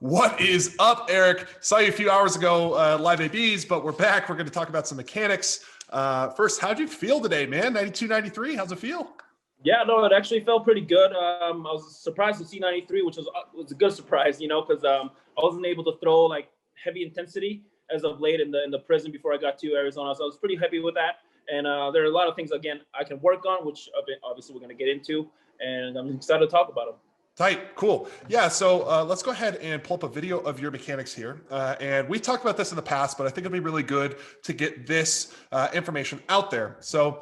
What is up, Eric? Saw you a few hours ago, live ABs, but we're back. We're going to talk about some mechanics. First, how'd you feel today, man? 92, 93, how's it feel? Yeah, no, it actually felt pretty good. I was surprised to see 93, which was a good surprise, you know, because I wasn't able to throw like heavy intensity as of late in the prison before I got to Arizona. So I was pretty happy with that. And there are a lot of things, again, I can work on, which obviously we're going to get into. And I'm excited to talk about them. Tight, cool. Yeah, so let's go ahead and pull up a video of your mechanics here. And we talked about this in the past, but I think it'll be really good to get this information out there. So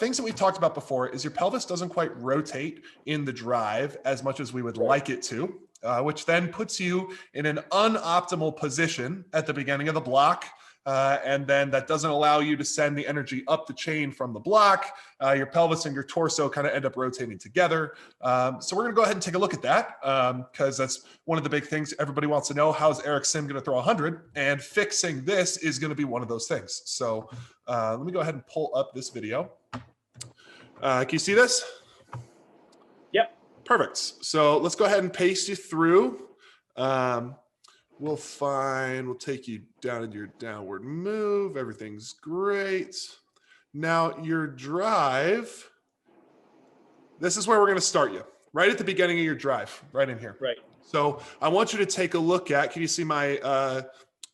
things that we talked about before is your pelvis doesn't quite rotate in the drive as much as we would like it to, which then puts you in an unoptimal position at the beginning of the block. And then that doesn't allow you to send the energy up the chain from the block. Your pelvis and your torso kind of end up rotating together. So we're going to go ahead and take a look at that because that's one of the big things everybody wants to know. How's Eric Sim going to throw 100? And fixing this is going to be one of those things. So let me go ahead and pull up this video. Can you see this? Yep. Perfect. So let's go ahead and paste you through. We'll take you down into your downward move. Everything's great. Now your drive, this is where we're going to start you, right at the beginning of your drive, right in here. Right. So I want you to take a look at, can you see my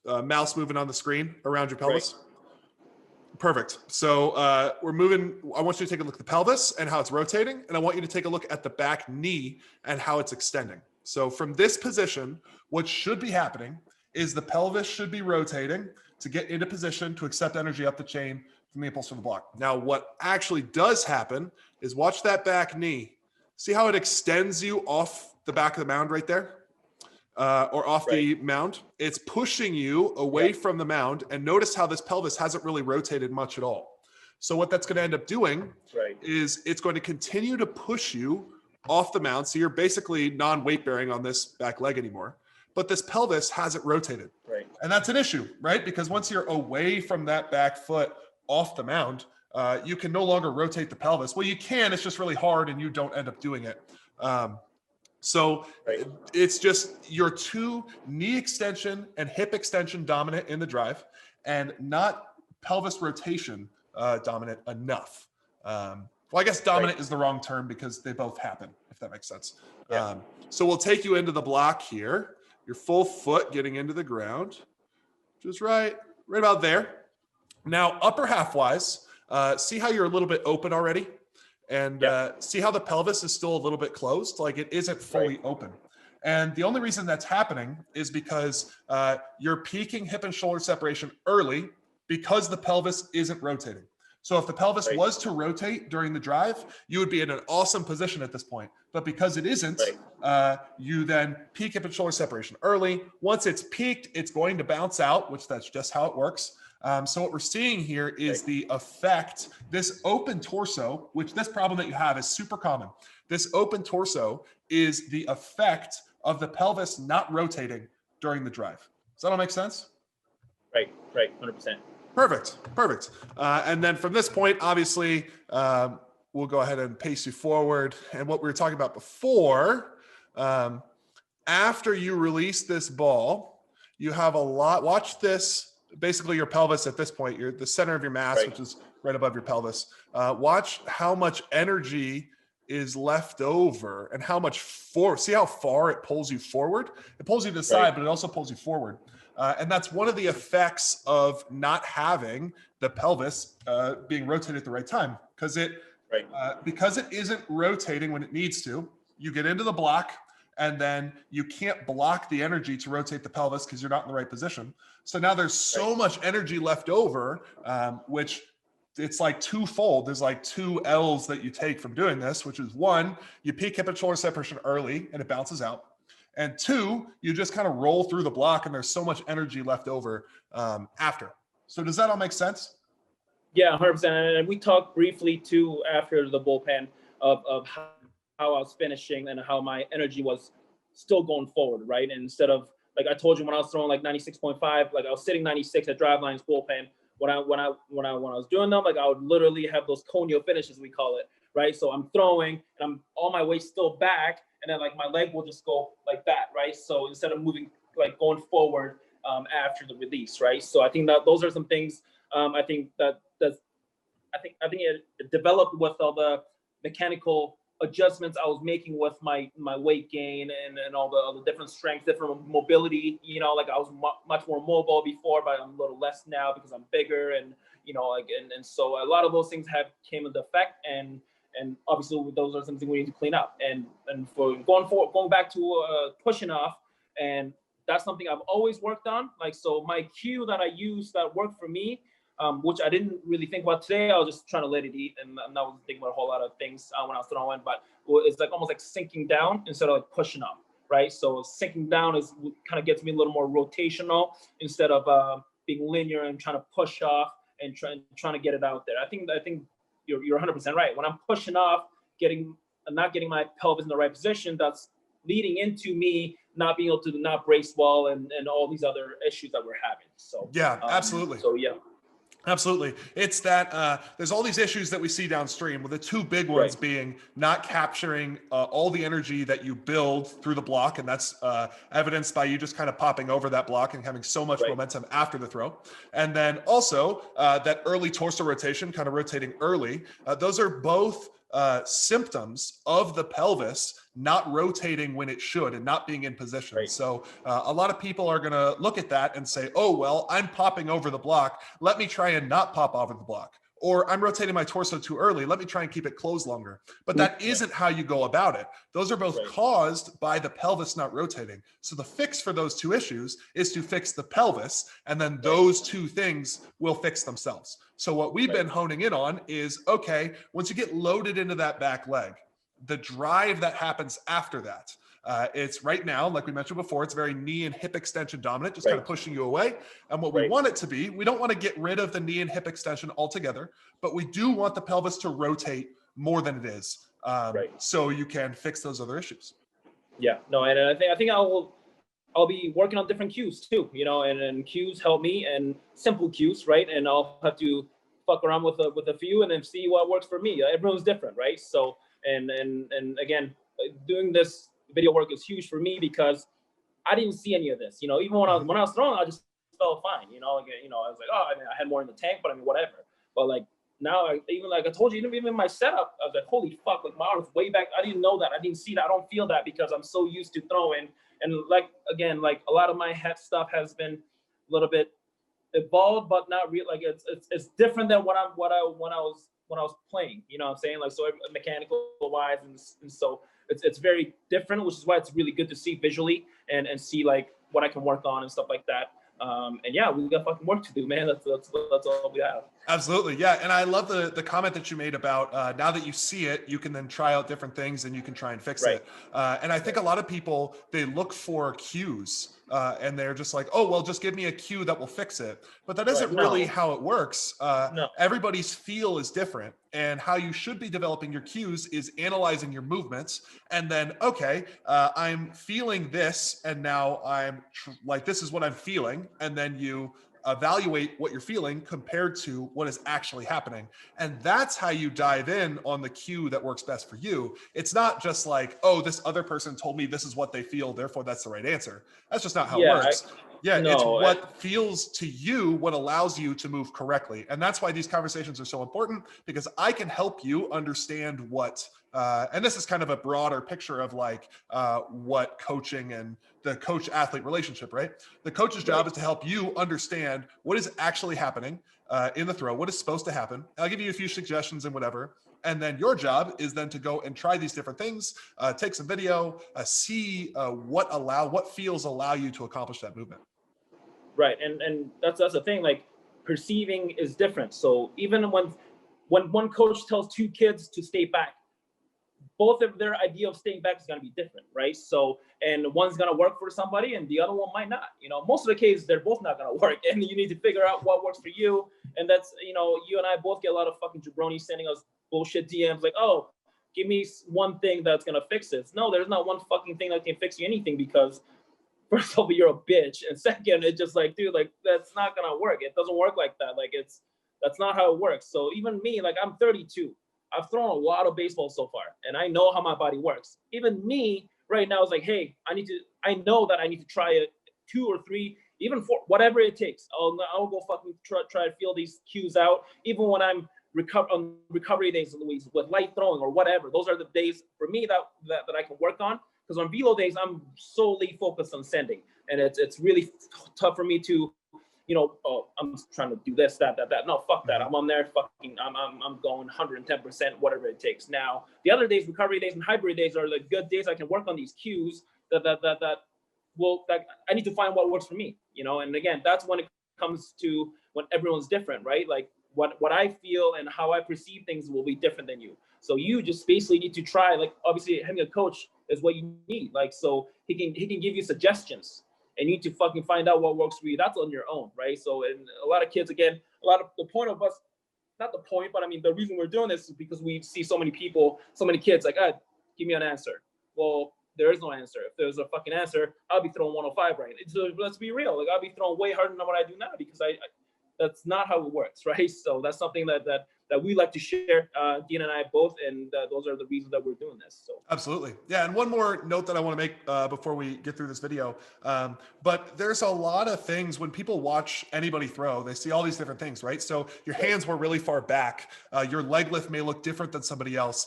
mouse moving on the screen around your pelvis? Right. Perfect. So we're moving, I want you to take a look at the pelvis and how it's rotating. And I want you to take a look at the back knee and how it's extending. So from this position, what should be happening is the pelvis should be rotating to get into position to accept energy up the chain from the impulse from the block. Now, what actually does happen is watch that back knee. See how it extends you off the back of the mound right there? Or off the mound? It's pushing you away from the mound. And notice how this pelvis hasn't really rotated much at all. So what that's going to end up doing is it's going to continue to push you off the mound. So you're basically non-weight bearing on this back leg anymore, but this pelvis hasn't rotated. Right. And that's an issue, right? Because once you're away from that back foot off the mound, you can no longer rotate the pelvis. Well, you can, it's just really hard and you don't end up doing it. So it's just your two knee extension and hip extension dominant in the drive and not pelvis rotation dominant enough. Well, I guess dominant is the wrong term because they both happen, if that makes sense. Yeah. So we'll take you into the block here. Your full foot getting into the ground, just right about there. Now, upper half wise, see how you're a little bit open already? And see how the pelvis is still a little bit closed? Like it isn't fully open. And the only reason that's happening is because you're peaking hip and shoulder separation early because the pelvis isn't rotating. So if the pelvis was to rotate during the drive, you would be in an awesome position at this point. But because it isn't, you then peak hip and shoulder separation early. Once it's peaked, it's going to bounce out, which that's just how it works. So what we're seeing here is the effect, this open torso, which this problem that you have is super common. This open torso is the effect of the pelvis not rotating during the drive. Does that all make sense? Right, 100%. Perfect. And then from this point, obviously, we'll go ahead and pace you forward. And what we were talking about before, after you release this ball, you have a lot, watch this, basically your pelvis at this point, you're the center of your mass, which is right above your pelvis. Watch how much energy is left over and how much see how far it pulls you forward? It pulls you to the side, but it also pulls you forward. And that's one of the effects of not having the pelvis being rotated at the right time, because because it isn't rotating when it needs to. You get into the block, and then you can't block the energy to rotate the pelvis because you're not in the right position. So now there's so much energy left over, which it's like twofold. There's like two L's that you take from doing this, which is one, you peak hip and shoulder separation early, and it bounces out. And two, you just kind of roll through the block and there's so much energy left over after. So does that all make sense? Yeah, 100%. And we talked briefly too after the bullpen of how I was finishing and how my energy was still going forward, right? And instead of, like I told you, when I was throwing like 96.5, like I was sitting 96 at Drivelines bullpen. When I was doing them, like I would literally have those conio finishes, we call it, right? So I'm throwing and I'm all my weight still back, and then like my leg will just go like that, right? So instead of moving like going forward after the release, right? So I think that those are some things. I think I think it developed with all the mechanical adjustments I was making with my weight gain and all the different strengths, different mobility. You know, like I was much more mobile before, but I'm a little less now because I'm bigger, and you know, like and so a lot of those things have came into effect, and obviously those are something we need to clean up. And for going back to pushing off, and that's something I've always worked on. Like, so my cue that I use that worked for me, which I didn't really think about today. I was just trying to let it eat, and I wasn't thinking about a whole lot of things when I was throwing. But it's like almost like sinking down instead of like pushing up, right? So sinking down is kind of gets me a little more rotational instead of being linear and trying to push off and trying to get it out there. I think you're 100% right. When I'm pushing off, not getting my pelvis in the right position, that's leading into me not being able to not brace well and all these other issues that we're having. So yeah, absolutely. So yeah. Absolutely. It's that there's all these issues that we see downstream, with the two big ones being not capturing all the energy that you build through the block. And that's evidenced by you just kind of popping over that block and having so much momentum after the throw. And then also that early torso rotation, kind of rotating early. Those are both symptoms of the pelvis not rotating when it should and not being in position. So a lot of people are going to look at that and say, oh, well, I'm popping over the block. Let me try and not pop over the block. Or I'm rotating my torso too early. Let me try and keep it closed longer. But that isn't how you go about it. Those are both caused by the pelvis not rotating. So the fix for those two issues is to fix the pelvis, and then those two things will fix themselves. So what we've been honing in on is, okay, once you get loaded into that back leg, the drive that happens after that, it's right now, like we mentioned before, it's very knee and hip extension dominant, just kind of pushing you away. And what we want it to be, we don't want to get rid of the knee and hip extension altogether, but we do want the pelvis to rotate more than it is, so you can fix those other issues. Yeah, no, and I think I'll be working on different cues too, you know, and cues help me, and simple cues, right? And I'll have to fuck around with a few and then see what works for me. Everyone's different, right? So and again, doing this video work is huge for me because I didn't see any of this. You know, even when I was throwing, I just felt fine. You know, like, you know, I was like, oh, I mean, I had more in the tank, but I mean, whatever. But like now, even like I told you, even my setup, I was like, holy fuck, like my arm's way back. I didn't know that. I didn't see that. I don't feel that because I'm so used to throwing. And like again, like a lot of my head stuff has been a little bit evolved, but not real. Like it's different than when I was playing. You know what I'm saying? Like, so mechanical wise, and so it's very different, which is why it's really good to see visually and see like what I can work on and stuff like that. And yeah, we got fucking work to do, man. That's all we have. Absolutely. Yeah. And I love the comment that you made about now that you see it, you can then try out different things and you can try and fix it. And I think a lot of people, they look for cues and they're just like, oh, well, just give me a cue that will fix it. But that isn't really how it works. Everybody's feel is different. And how you should be developing your cues is analyzing your movements. And then, okay, I'm feeling this. And now I'm like, this is what I'm feeling. And then you evaluate what you're feeling compared to what is actually happening. And that's how you dive in on the cue that works best for you. It's not just like, oh, this other person told me this is what they feel, therefore that's the right answer. That's just not how it works. It's what feels to you, what allows you to move correctly. And that's why these conversations are so important, because I can help you understand what, and this is kind of a broader picture of like what coaching and the coach-athlete relationship, right? The coach's job is to help you understand what is actually happening in the throw, what is supposed to happen. I'll give you a few suggestions and whatever. And then your job is then to go and try these different things, take some video, see what feels allow you to accomplish that movement. Right, and that's the thing. Like, perceiving is different. So even when one coach tells two kids to stay back, both of their idea of staying back is going to be different, right? So, and one's going to work for somebody and the other one might not. You know, most of the cases, they're both not going to work, and you need to figure out what works for you. And that's, you know, you and I both get a lot of fucking jabronis sending us bullshit DMs like, oh, give me one thing that's going to fix this. No, there's not one fucking thing that can fix you anything, because first of all, you're a bitch. And second, it's just like, dude, like, that's not going to work. It doesn't work like that. Like, that's not how it works. So even me, like, I'm 32. I've thrown a lot of baseball so far, and I know how my body works. Even me, right now is like, hey, I know that I need to try it 2 or 3, even 4, whatever it takes. I'll go fucking try to feel these cues out, even when I'm on recovery days with light throwing or whatever. Those are the days for me that I can work on. Because on velo days, I'm solely focused on sending, and it's really tough for me to, oh, I'm trying to do this, that. No, fuck that. I'm on there, fucking, I'm going 110%, whatever it takes. Now, the other days, recovery days and hybrid days, are the good days I can work on these cues that I need to find what works for me, And again, that's when it comes to when everyone's different, right? Like what I feel and how I perceive things will be different than you. So you just basically need to try, like, obviously having a coach is what you need. Like, so he can give you suggestions, and you need to fucking find out what works for you. That's on your own, right? So, and a lot of kids, again, the point of us, not the point, but I mean, the reason we're doing this is because we see so many people, so many kids like, give me an answer. Well, there is no answer. If there's a fucking answer, I'll be throwing 105 right now. So let's be real. Like, I'll be throwing way harder than what I do now, because I that's not how it works, right? So that's something that we like to share, Dean and I both, and those are the reasons that we're doing this. So absolutely, yeah. And one more note that I want to make before we get through this video, but there's a lot of things when people watch anybody throw, they see all these different things, right? So your hands were really far back, your leg lift may look different than somebody else,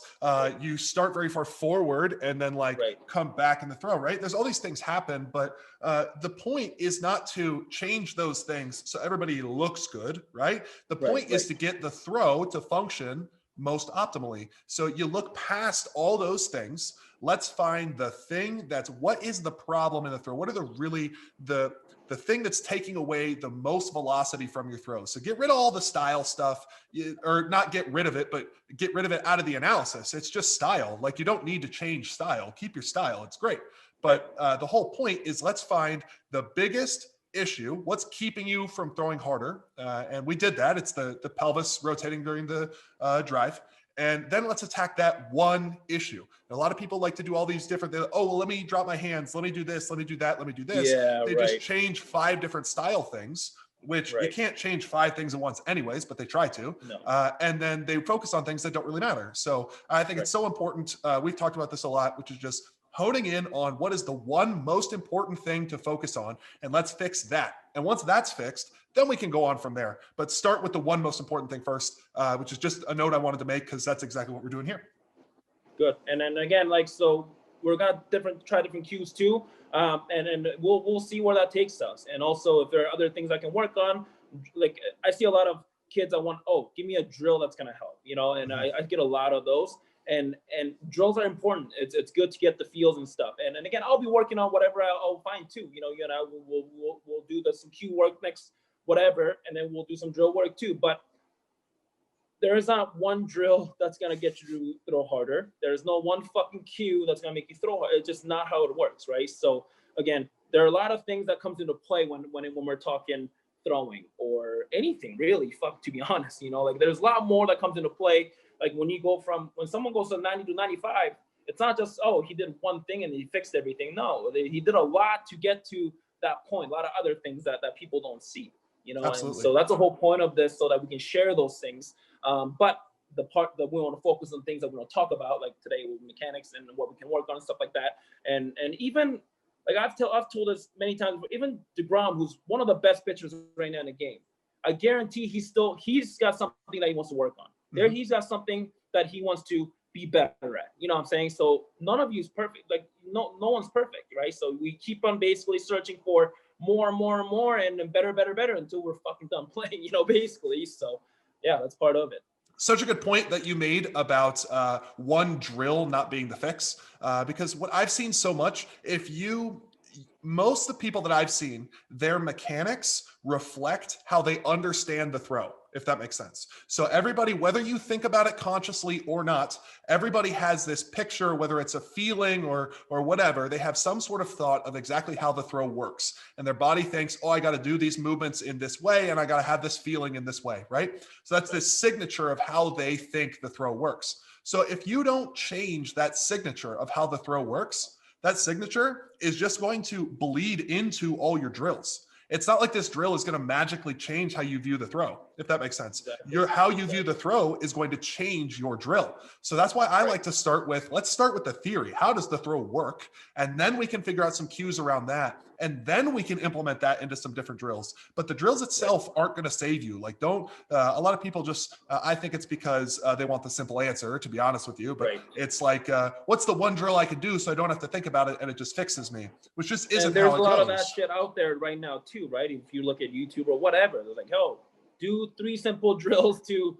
you start very far forward and then come back in the throw, right? There's all these things happen, but the point is not to change those things so everybody looks good, right? The point is to get the throw to function most optimally. So you look past all those things. Let's find the thing what is the problem in the throw? What are the thing that's taking away the most velocity from your throw? So get rid of all the style stuff, or not get rid of it, but get rid of it out of the analysis. It's just style. Like, you don't need to change style. Keep your style. It's great. But the whole point is, let's find the biggest issue. What's keeping you from throwing harder? And we did that. It's the pelvis rotating during the drive. And then let's attack that one issue. And a lot of people like to do all these different things. Oh, well, let me drop my hands. Let me do this. Let me do that. Let me do this. Yeah, they just change 5 different style things, which you can't change 5 things at once anyways, but they try to. No. And then they focus on things that don't really matter. So I think it's so important. We've talked about this a lot, which is just honing in on what is the one most important thing to focus on, and let's fix that. And once that's fixed, then we can go on from there. But start with the one most important thing first, which is just a note I wanted to make, because that's exactly what we're doing here. Good. And then again, so we're gonna try different cues too, and we'll see where that takes us. And also, if there are other things I can work on, like I see a lot of kids give me a drill that's gonna help, and I get a lot of those. And drills are important. It's good to get the feels and stuff. And again, I'll be working on whatever I'll find too. We'll do some cue work next, whatever, and then we'll do some drill work too. But there is not one drill that's gonna get you to throw harder. There's no one fucking cue that's gonna make you throw harder. It's just not how it works, right? So again, there are a lot of things that comes into play when we're talking throwing or anything really. To be honest, like there's a lot more that comes into play. Like when someone goes from 90 to 95, it's not just, he did one thing and he fixed everything. No, he did a lot to get to that point, a lot of other things that people don't see, Absolutely. And so that's the whole point of this, so that we can share those things. But the part that we want to focus on things that we want to talk about, like today with mechanics and what we can work on and stuff like that. And even, like I've told this many times, even DeGrom, who's one of the best pitchers right now in the game, I guarantee he's got something that he wants to work on. There, he's got something that he wants to be better at. You know what I'm saying? So none of you is perfect. Like no one's perfect, right? So we keep on basically searching for more and more and more, and better until we're fucking done playing. Basically. So yeah, that's part of it. Such a good point that you made about one drill not being the fix, because what I've seen so much, most of the people that I've seen, their mechanics reflect how they understand the throw, if that makes sense. So everybody, whether you think about it consciously or not, everybody has this picture, whether it's a feeling or whatever, they have some sort of thought of exactly how the throw works. And their body thinks, I got to do these movements in this way, and I got to have this feeling in this way, right? So that's this signature of how they think the throw works. So if you don't change that signature of how the throw works, that signature is just going to bleed into all your drills. It's not like this drill is going to magically change how you view the throw. if that makes sense. Exactly. How you view the throw is going to change your drill. So that's why I like to start with, let's start with the theory. How does the throw work? And then we can figure out some cues around that. And then we can implement that into some different drills. But the drills itself aren't going to save you. Like, don't, a lot of people just, I think it's because they want the simple answer, to be honest with you. But it's like, what's the one drill I can do so I don't have to think about it and it just fixes me, which just isn't and there's how it a lot goes. of that shit out there right now too, right? If you look at YouTube or whatever, they're like, "Oh, do 3 simple drills to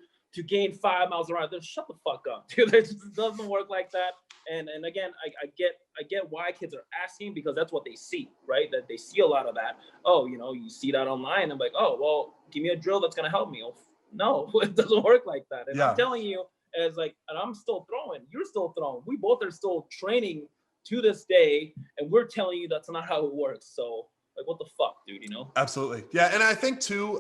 gain 5 miles an hour." Then shut the fuck up, dude. It just doesn't work like that. And again, I get why kids are asking, because that's what they see, right? That they see a lot of that. Oh, you know, you see that online. I'm like, oh, well, give me a drill that's gonna help me. Oh, no, it doesn't work like that. And I'm telling you, as like, and I'm still throwing. You're still throwing. We both are still training to this day, and we're telling you that's not how it works. So, like, what the fuck, dude, you know? Absolutely. Yeah. And I think too,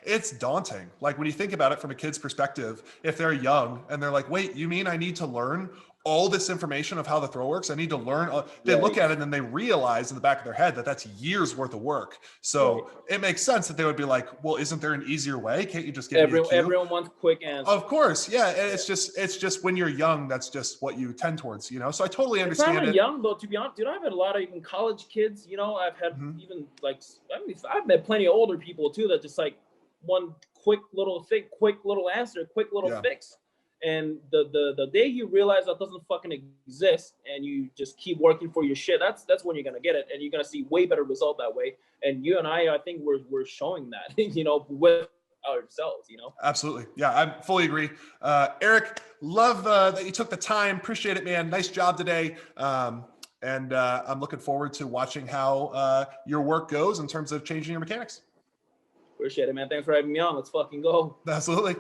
it's daunting. Like, when you think about it from a kid's perspective, if they're young and they're like, wait, you mean I need to learn all this information of how the throw works? I need to learn. They look at it and they realize in the back of their head that that's years worth of work. So it makes sense that they would be like, well, isn't there an easier way? Can't you just give me a cue? Everyone wants quick answers. Of course. Yeah. And it's just when you're young, that's just what you tend towards, you know? So I totally understand it's not it. Young though, to be honest, dude. I've had a lot of even college kids, you know, I've had even like, I mean, I've met plenty of older people too, that just like one quick little thing, quick little answer, quick little fix. And the day you realize that doesn't fucking exist and you just keep working for your shit, that's when you're gonna get it, and you're gonna see way better result that way. And you and I think we're showing that, you know, with ourselves, you know. Absolutely. Yeah, I fully agree. Eric, love that you took the time. Appreciate it, man. Nice job today. And I'm looking forward to watching how your work goes in terms of changing your mechanics. Appreciate it, man. Thanks for having me on. Let's fucking go. Absolutely.